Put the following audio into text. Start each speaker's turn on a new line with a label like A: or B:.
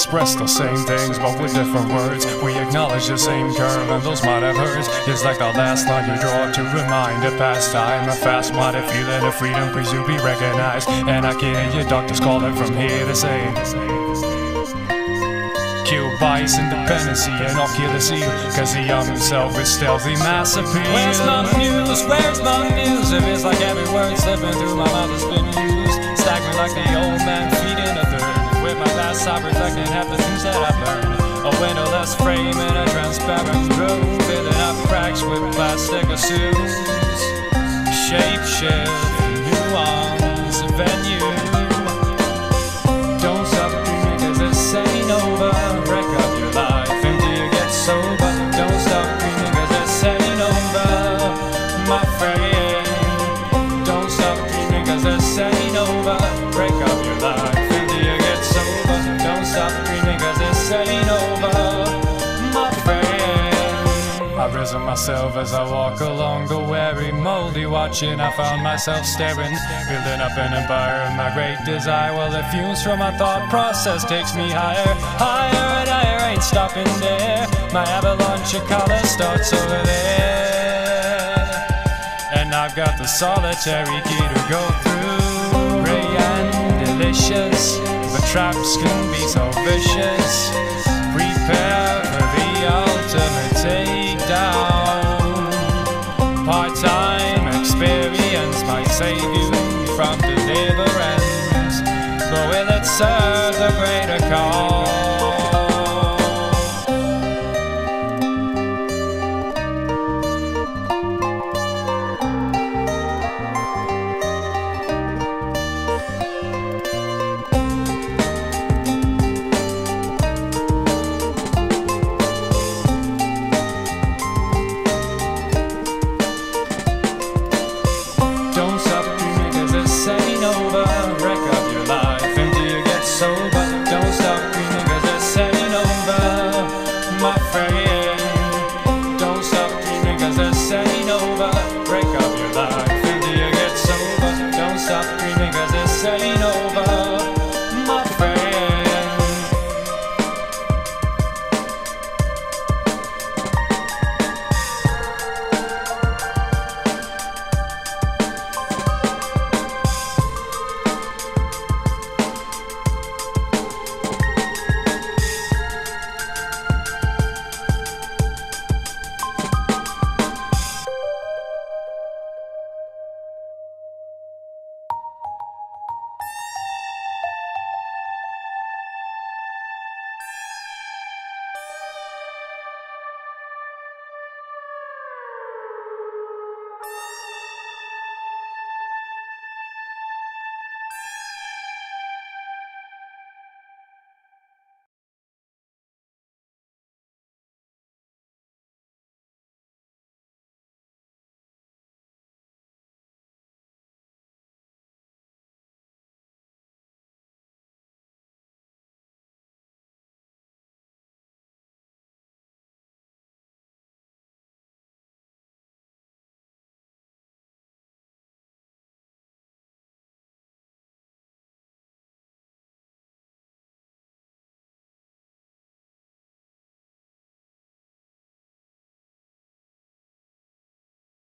A: express the same things, but with different words. We acknowledge the same curve, and those might have hurts. It's like the last line you draw to remind a past time. A fast-minded feeling of freedom, please you be recognized. And I can hear your doctors calling from here to say, kill bias, independency, and I'll kill the seal, cause the young himself is stealthy mass appeal. Where's my muse? Where's my muse? If it's like every word slipping through my mouth has been used, staggering like the old man feeding a third. With my past I reflecting half the things that I've learned. A windowless frame in a transparent room, filling up cracks with plastic assumes. Shape shift, nuance, venue. Don't stop dreaming cause this ain't over. Break up your life until you get sober. Don't stop dreaming cause this ain't over, my friend. Don't stop dreaming cause this ain't over. Break up your life until you get sober. Don't stop dreaming cause this ain't over, my friend. I've risen myself as I walk along the weary, moldy watching. I found myself staring, building up an empire of my great desire. Well, the fumes from my thought process takes me higher, higher and higher, ain't stopping there. My avalanche of color starts over there, and I've got the solitary key to go through. Ray and delicious, but traps can be so vicious. Prepare for the ultimate takedown. Part-time experience might save you from deliverance, but will it serve the greater cause? Don't stop